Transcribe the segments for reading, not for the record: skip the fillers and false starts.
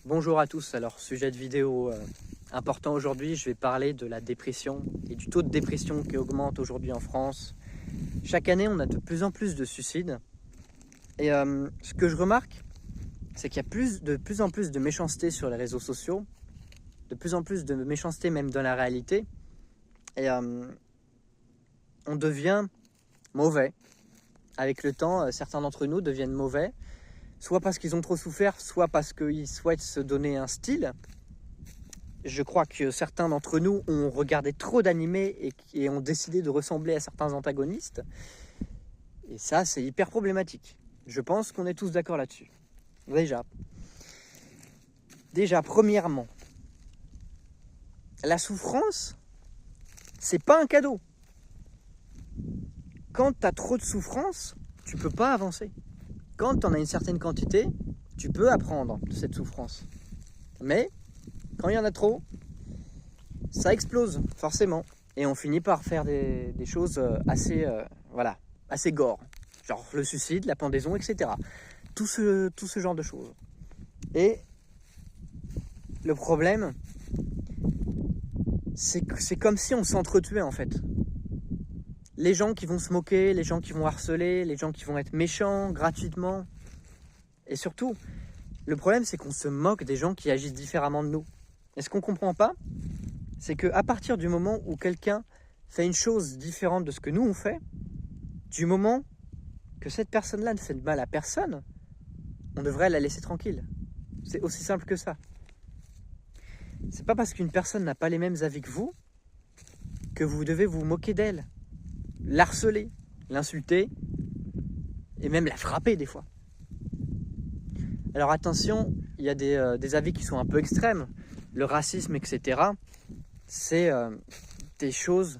Bonjour à tous, alors sujet de vidéo important aujourd'hui, je vais parler de la dépression et du taux de dépression qui augmente aujourd'hui en France. Chaque année, on a de plus en plus de suicides et ce que je remarque, c'est qu'il y a de plus en plus de méchanceté sur les réseaux sociaux, de plus en plus de méchanceté même dans la réalité et on devient mauvais. Avec le temps, certains d'entre nous deviennent mauvais, soit parce qu'ils ont trop souffert, soit parce qu'ils souhaitent se donner un style. Je crois que certains d'entre nous ont regardé trop d'animés et ont décidé de ressembler à certains antagonistes. Et ça, c'est hyper problématique. Je pense qu'on est tous d'accord là-dessus. Déjà, premièrement, la souffrance, c'est pas un cadeau. Quand tu as trop de souffrance, tu peux pas avancer. Quand tu en as une certaine quantité, tu peux apprendre de cette souffrance. Mais quand il y en a trop, ça explose forcément. Et on finit par faire des choses assez gore. Genre le suicide, la pendaison, etc. Tout ce genre de choses. Et le problème, c'est que c'est comme si on s'entretuait en fait. Les gens qui vont se moquer, les gens qui vont harceler, les gens qui vont être méchants gratuitement. Et surtout, le problème c'est qu'on se moque des gens qui agissent différemment de nous. Et ce qu'on ne comprend pas, c'est qu'à partir du moment où quelqu'un fait une chose différente de ce que nous on fait, du moment que cette personne-là ne fait de mal à personne, on devrait la laisser tranquille. C'est aussi simple que ça. C'est pas parce qu'une personne n'a pas les mêmes avis que vous devez vous moquer d'elle, l'harceler, l'insulter et même la frapper des fois. Alors attention, il y a des avis qui sont un peu extrêmes. Le racisme, etc. C'est des choses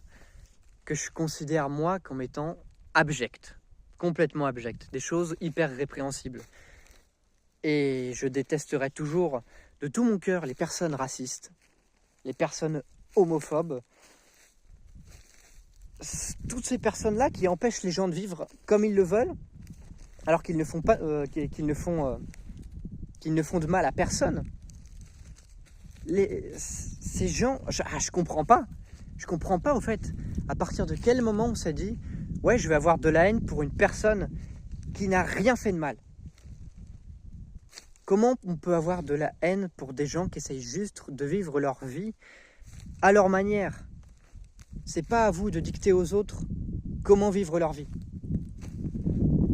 que je considère moi comme étant abjectes, complètement abjectes, des choses hyper répréhensibles. Et je détesterai toujours de tout mon cœur les personnes racistes, les personnes homophobes, toutes ces personnes-là qui empêchent les gens de vivre comme ils le veulent, alors qu'ils ne font pas, qu'ils ne font de mal à personne. Ces gens, je comprends pas. Je comprends pas au fait. À partir de quel moment on s'est dit, ouais, je vais avoir de la haine pour une personne qui n'a rien fait de mal. Comment on peut avoir de la haine pour des gens qui essayent juste de vivre leur vie à leur manière? C'est pas à vous de dicter aux autres comment vivre leur vie.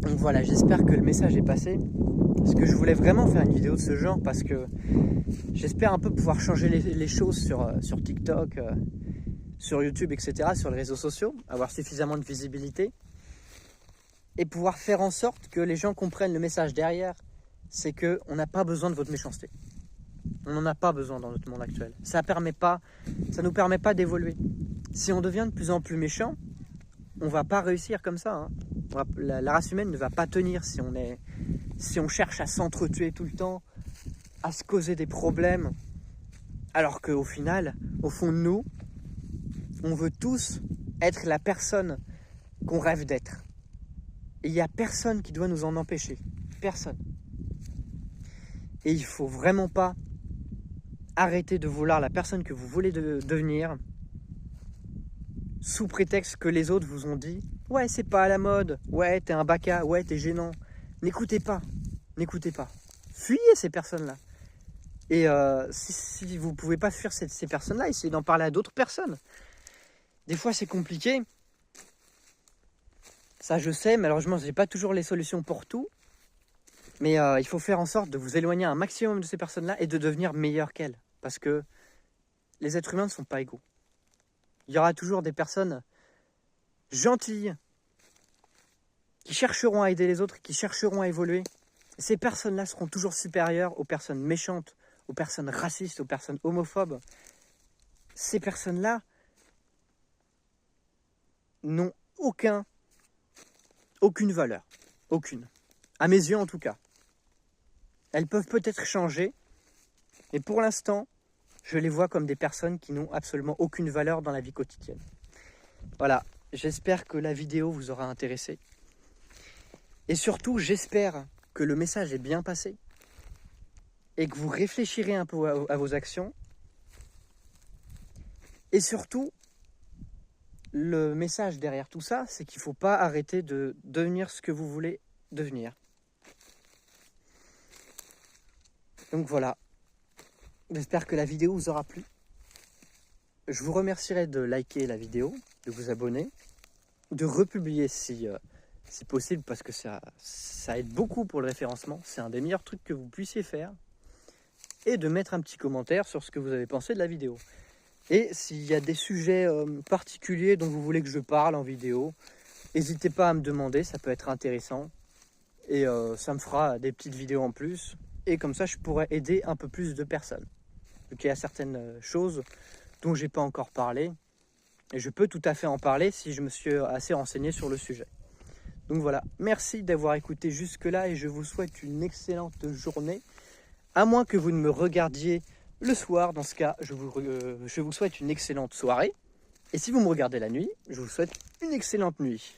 Donc voilà, j'espère que le message est passé. Parce que je voulais vraiment faire une vidéo de ce genre parce que j'espère un peu pouvoir changer les choses sur TikTok, sur YouTube, etc., sur les réseaux sociaux, avoir suffisamment de visibilité et pouvoir faire en sorte que les gens comprennent le message derrière. C'est qu'on n'a pas besoin de votre méchanceté. On n'en a pas besoin dans notre monde actuel. Ça nous permet pas d'évoluer. Si on devient de plus en plus méchant, on va pas réussir comme ça. La race humaine ne va pas tenir si on cherche à s'entretuer tout le temps, à se causer des problèmes, alors qu'au final, au fond de nous, on veut tous être la personne qu'on rêve d'être. Et il n'y a personne qui doit nous en empêcher. Personne. Et il ne faut vraiment pas arrêter de vouloir la personne que vous voulez devenir sous prétexte que les autres vous ont dit « Ouais, c'est pas à la mode. Ouais, t'es un baka. Ouais, t'es gênant. » N'écoutez pas. N'écoutez pas. Fuyez ces personnes-là. Et si vous ne pouvez pas fuir ces personnes-là, essayez d'en parler à d'autres personnes. Des fois, c'est compliqué. Ça, je sais. Malheureusement, je n'ai pas toujours les solutions pour tout. Mais il faut faire en sorte de vous éloigner un maximum de ces personnes-là et de devenir meilleur qu'elles. Parce que les êtres humains ne sont pas égaux. Il y aura toujours des personnes gentilles qui chercheront à aider les autres, qui chercheront à évoluer. Ces personnes-là seront toujours supérieures aux personnes méchantes, aux personnes racistes, aux personnes homophobes. Ces personnes-là n'ont aucune valeur. Aucune. À mes yeux, en tout cas. Elles peuvent peut-être changer, mais pour l'instant, je les vois comme des personnes qui n'ont absolument aucune valeur dans la vie quotidienne. Voilà, j'espère que la vidéo vous aura intéressé. Et surtout, j'espère que le message est bien passé. et que vous réfléchirez un peu à vos actions. Et surtout, le message derrière tout ça, c'est qu'il ne faut pas arrêter de devenir ce que vous voulez devenir. Donc voilà, j'espère que la vidéo vous aura plu. Je vous remercierai de liker la vidéo, de vous abonner, de republier si possible, parce que ça aide beaucoup pour le référencement. C'est un des meilleurs trucs que vous puissiez faire. Et de mettre un petit commentaire sur ce que vous avez pensé de la vidéo. Et s'il y a des sujets particuliers dont vous voulez que je parle en vidéo, n'hésitez pas à me demander, ça peut être intéressant. Et ça me fera des petites vidéos en plus. Et comme ça, je pourrais aider un peu plus de personnes. Donc il y a certaines choses dont j'ai pas encore parlé. Et je peux tout à fait en parler si je me suis assez renseigné sur le sujet. Donc voilà, merci d'avoir écouté jusque-là et je vous souhaite une excellente journée. À moins que vous ne me regardiez le soir, dans ce cas, je vous souhaite une excellente soirée. Et si vous me regardez la nuit, je vous souhaite une excellente nuit.